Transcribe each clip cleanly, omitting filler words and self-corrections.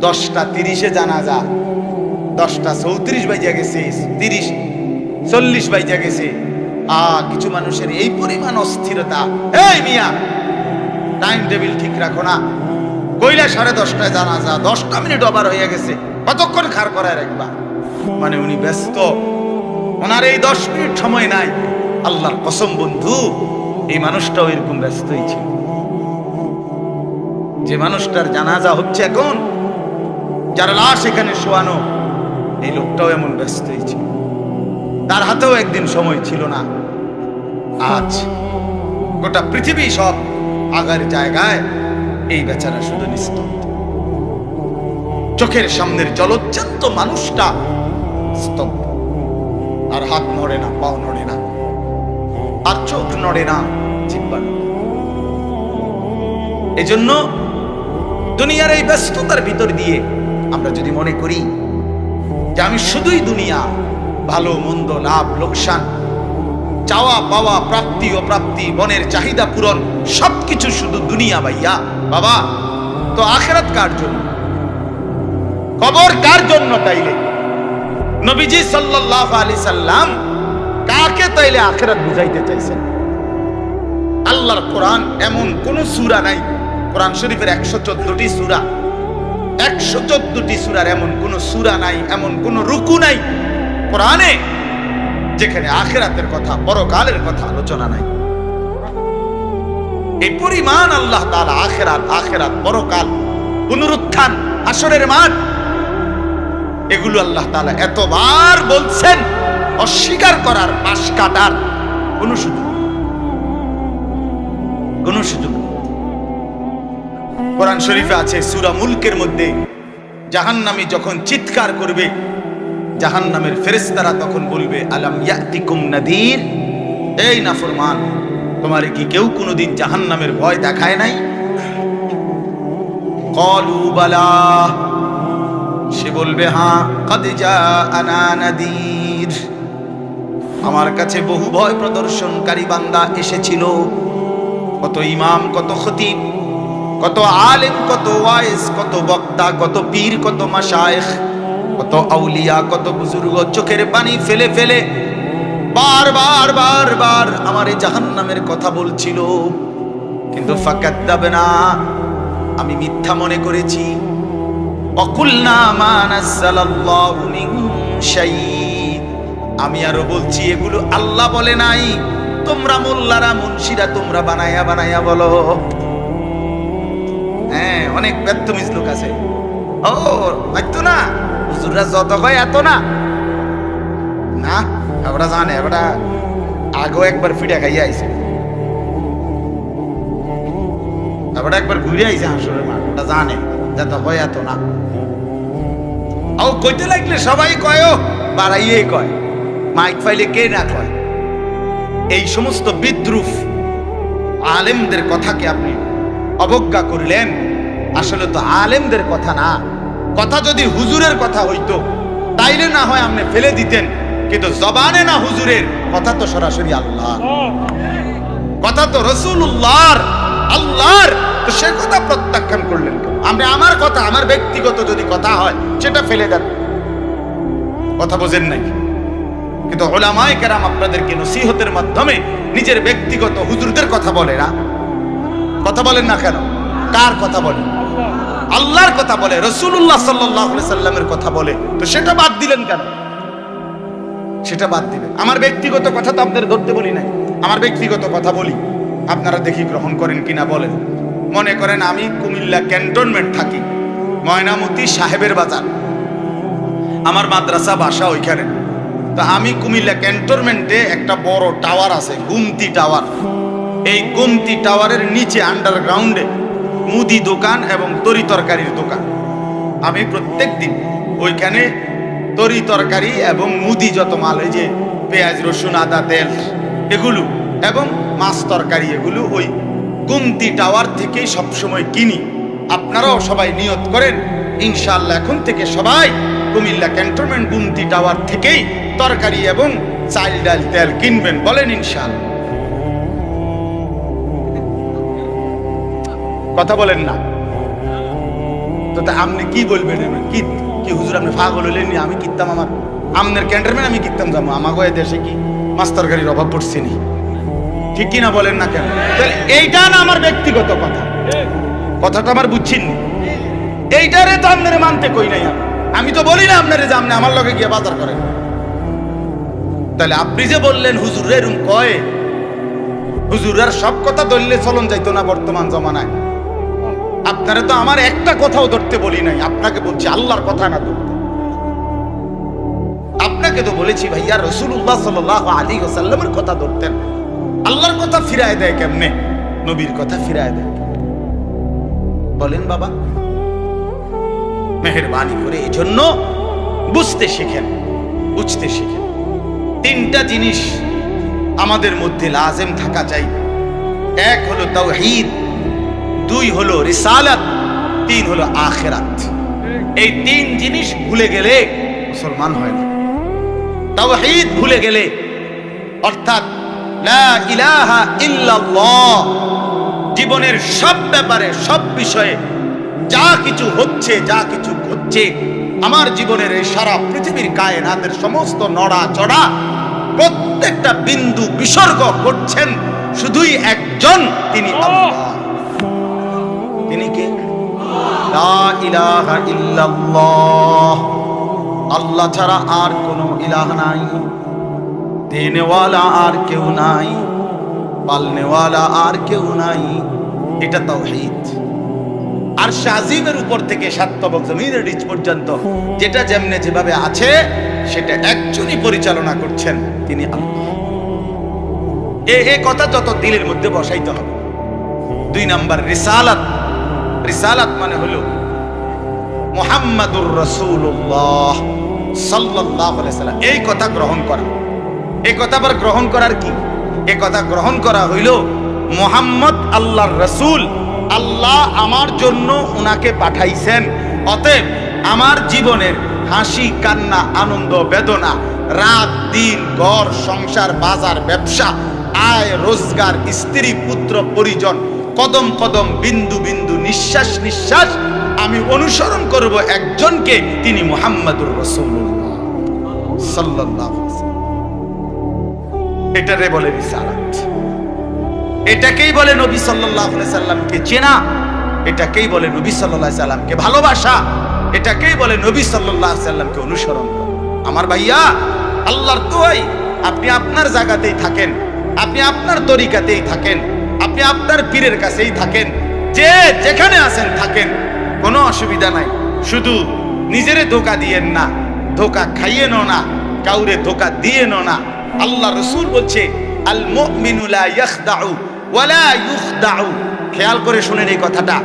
10:30 জানাজা, 10:34 বাজে গেছে, 30:40 বাজে গেছে। কিছু মানুষের এই পরিমাণ অস্থিরতা। এই মিয়া, টাইম টেবিল ঠিক রাখো না। কইলা 10:30টায় জানাজা, 10টা মিনিট ওভার হয়ে গেছে, কতক্ষণ খাড় করায় রাখবা? মানে উনি ব্যস্ত, ওনার এই 10 মিনিট সময় নাই। আল্লাহর কসম বন্ধু, এই মানুষটাও এরকম ব্যস্তই ছিল। যে মানুষটার জানাজা হচ্ছে এখন, যার লাশ এখানে শোয়ানো, এই লোকটাও এমন ব্যস্তই ছিল। তার হাতেও একদিন সময় ছিল না। আজ গোটা পৃথিবী সব আগার জায়গায়, এই বেচারা শুধু নিস্তব্ধ। চোখের সামনের জলজ্জান্ত মানুষটা স্তব্ধ। আর হাত নড়ে না, পাও নড়ে না, আর চোখ নড়ে না, জিহ্বা নড়ে। এজন্য দুনিয়ার এই ব্যস্ততার ভিতর দিয়ে আমরা যদি মনে করি যে আমি শুধুই দুনিয়া, ভালো মন্দ, লাভ লোকসান, চাওয়া পাওয়া, প্রাপ্তি অপ্রাপ্তি, মনের চাহিদা পূরণ, সবকিছু শুধু দুনিয়া ভাইয়া, বাবা তো আখিরাত কার জন্য? কবর কার জন্য? তাইলে নবীজি সাল্লাল্লাহু আলাইহি সাল্লাম কাকে তাইলে আখিরাত বুঝাইতে চাইছেন? আল্লাহর কোরআন এমন কোন সূরা নাই, কোরআন শরীফের 114টি সূরা, 114টি সূরার এমন কোন সূরা নাই, এমন কোন রুকু নাই কোরআনে যেখানে আখিরাতের কথা, পরকালের কথা আলোচনা নাই। এই পরিমাণ আল্লাহ তাআলা আখিরাত, পরকাল, পুনরুত্থান, হাসরের মাঠ, এগুলো আল্লাহ তাআলা এতবার বলছেন, অস্বীকার করার, পাশ কাটার কোন সুযোগ নেই। কোরআন শরীফে আছে সূরা মুলকের মধ্যে, জাহান্নামী যখন চিৎকার করবে, জাহান্নামের ফেরেশতারা তখন বলবে, আলাম ইয়াতিকুম নাদির, এই নাফরমান, তোমারে কি কেউ কোনোদিন জাহান্নামের ভয় দেখায় নাই? ক্বালু বালা, সে বলবে হ্যাঁ, কাদ জাআনা নাদির, আমার কাছে বহু ভয় প্রদর্শনকারী বান্দা এসেছিল। কত ইমাম, কত খতিব, কত আলেম, কত ওয়াইজ, কত বক্তা, কত পীর, কত মাশায়েখ, কত আউলিয়া, কত বুজুর্গ চোখের পানি ফেলে ফেলে বারবার আমার এই জাহান্নামের কথা বলছিল, কিন্তু ফাকাদ্দাবনা, আমি মিথ্যা মনে করেছি। ওয়াকুলনা মা নাযালাল্লাহু মিন শাই, আমি আরো বলছি এগুলো আল্লাহ বলে নাই, তোমরা মোল্লারা, মুন্সিরা তোমরা বানায়া বলো। হ্যাঁ, অনেক বেত্তমিজ লোক আছে, ও হয়তো না, হুজুররা যত কয় এত না, না ওরা জানে, ওরা আগেও একবার ফিডা খাইয়া আইছে, ওরা একবার ঘুরে আইছে হাসরের মাঠ, ওটা জানে যত কয় এত না। ও কইতে লাগলে সবাই কয়, বাড়াইয়ে কয়, মাইক ফাইলে কে না কয়। এই সমস্ত বিদ্রুপ আলেমদের কথাকে আপনি অবজ্ঞা করলেন। আসলে তো আলেমদের কথা না, কথা যদি হুজুরের কথা হইতো তাইলে না হয় আপনি ফেলে দিতেন, কিন্তু জবানে না হুজুরের কথা, তো সরাসরি আল্লাহ কথা, তো রাসূলুল্লাহর, আল্লাহর, তো সে কথা প্রত্যাখ্যান করলেন কেন? আমরা আমার কথা, আমার ব্যক্তিগত যদি কথা হয় সেটা ফেলে দেন, কথা বোঝেন নাই। কিন্তু উলামায়ে কেরাম আপনাদেরকে নসিহতের মাধ্যমে নিজের ব্যক্তিগত হুজুরদের কথা বলে না, কথা বলেন না কেন? কার কথা বলে? আল্লাহর কথা বলে, রাসূলুল্লাহ সাল্লাল্লাহু আলাইহি সাল্লামের কথা বলে, তো সেটা বাদ দিলেন কেন? সেটা বাদ দিবেন। আমার ব্যক্তিগত কথা তো আপনাদের ধরতে বলি নাই, আমার ব্যক্তিগত কথা বলি, আপনারা দেখি গ্রহণ করেন কিনা বলেন। মনে করেন আমি কুমিল্লা ক্যান্টনমেন্ট থাকি, ময়নামতি সাহেবের বাজার, আমার মাদ্রাসা বাসা ওইখানে। তো আমি কুমিল্লা ক্যান্টনমেন্টে একটা বড় টাওয়ার আছে, গুমতি টাওয়ার। এই গুমতি টাওয়ারের নিচে আন্ডারগ্রাউন্ডে মুদি দোকান এবং তরি তরকারির দোকান। আমি প্রত্যেক দিন ওইখানে তরি তরকারি এবং মুদি যত মাল, এই যে পেঁয়াজ, রসুন, আদা, তেল এগুলো এবং মাছ তরকারি, এগুলো ওই গুমতি টাওয়ার থেকেই সবসময় কিনি। আপনারাও সবাই নিয়ত করেন, ইনশাআল্লাহ এখন থেকে সবাই কুমিল্লা ক্যান্টনমেন্ট গুমতি টাওয়ার থেকেই তরকারি এবং চাল, ডাল, তেল কিনবেন, বলেন ইনশাআল্লাহ। কথা বলেন না? তো তা আপনি কি বলবেন কি কি হুজুর আপনি পাগল হলেন নি? আমি কিনতাম আমার আমনের ক্যান্টারম্যান আমি কিনতাম যাবো আমাকে দেশে কি মাস্টার গাড়ির অভাব পড়ছে নি? ঠিক কিনা বলেন না কেন? এইটা না আমার ব্যক্তিগত কথা, কথাটা আমার বুঝছেন নি? এইটারে তো আপনারে মানতে কই নাই আমি তো বলি না আপনারে যে আপনি আমার লগে গিয়ে বাজার করেন। তাহলে আপনি যে বললেন হুজুর এরকম কয়, হুজুরের সব কথা ধরলে চলন যাইতো না বর্তমান জমানায়। আপনারা তো আমার একটা কথাও ধরতে বলি নাই, আপনাকে বলছি আল্লাহর কথা না ধরতে। আপনাকে তো বলেছি ভাইয়া রাসূলুল্লাহ সাল্লাল্লাহু আলাইহি ওয়াসাল্লামের কথা ধরতেন। আল্লাহর কথা ফিরায় দেয় কেমনে? নবীর কথা ফিরায় দেয় বলেন বাবা। মেহেরবানি করে এই জন্য বুঝতে শিখেন, বুঝতে শিখেন। তিনটা জিনিস আমাদের মধ্যে লাজেম থাকা চাই। এক হলো তাওহীদ, দুই হলো রিসালাত, তিন হলো আখিরাত। এই তিন জিনিস ভুলে গেলে মুসলমান হয় না। তাওহীদ ভুলে গেলে অর্থাৎ লা ইলাহা ইল্লাল্লাহ, জীবনের সব ব্যাপারে সব বিষয়ে যা কিছু হচ্ছে যা কিছু ঘটছে আমার জীবনের এই সারা পৃথিবীর কায়নাতের সমস্ত নড়া চড়া প্রত্যেকটা বিন্দু বিসর্গ করছেন শুধুই একজন, তিনি আল্লাহ। তিনি কে? লা ইলাহা ইল্লাল্লাহ, আল্লাহ ছাড়া আর কোনো ইলাহ নাই, দেনেওয়ালা আর কেউ নাই, পালনেওয়ালা আর কেউ নাই। এটা তাওহীদ। আর শাজিমের উপর থেকে সাতবক জমিনের নিচ পর্যন্ত যেটা যেমনে যেভাবে আছে সেটা একজনই পরিচালনা করছেন, তিনি আল্লাহ। এই কথা যত দিলের মধ্যে বসাইতে হবে। দুই নাম্বার রিসালাত। রিসালাত মানে হলো মুহাম্মাদুর রাসূলুল্লাহ সাল্লাল্লাহু আলাইহি ওয়াসাল্লাম, এই কথা গ্রহণ করা। এই কথা আবার গ্রহণ করার কি? এই কথা গ্রহণ করা হইল মুহাম্মদ আল্লাহর রাসূল, আল্লাহ আমার জন্য উনাকে পাঠাইছেন। অতএব আমার জীবনের হাসি কান্না আনন্দ বেদনা, রাত দিন, ঘর সংসার বাজার ব্যবসা, আয় রোজগার, স্ত্রী পুত্র পরিজন, কদম কদম বিন্দু বিন্দু নিঃশ্বাস নিঃশ্বাস আমি অনুসরণ করব একজনকে, তিনি মুহাম্মাদুর রাসূলুল্লাহ সাল্লাল্লাহু আলাইহি ওয়াসাল্লাম। এটারে বলে রিসালাত। এটাকেই বলে নবী সাল্লাল্লাহু আলাইহি সাল্লামকে চেনা, এটাকেই বলে নবী সাল্লাল্লাহু আলাইহি সাল্লামকে ভালোবাসা, এটাকেই বলে নবী সাল্লাল্লাহু আলাইহি সাল্লামকে অনুসরণ। আমার ভাইয়া, আল্লাহর দোয়াই আপনি আপনার জায়গাতেই থাকেন, আপনি আপনার তরিকাতেই থাকেন, আপনি আপনার পীরের কাছেই থাকেন, যে যেখানে আছেন থাকেন, কোনো অসুবিধা নাই। শুধু নিজেরে ধোঁকা দিয়েন না, ধোঁকা খাইয়েনও না, কাউরে ধোঁকা দিয়েনও না। আল্লাহ রাসূল বলছে আল মুমিনু লা ইয়াখদাউ ওয়ালা ইউখদাউ। খেয়াল করে শুনেন এই কথাটা।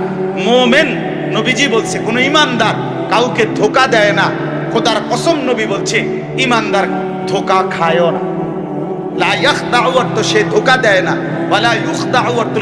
মুমিন, নবীজি বলছে, কোন ইমানদার কাউকে ধোঁকা দেয় না। খোদার কসম নবী বলছে ইমানদার ধোঁকা খায়ও না। লা ইয়াখদাউ অর্থ সে ধোঁকা দেয় না, ওয়ালা ইউখদাউ অর্থ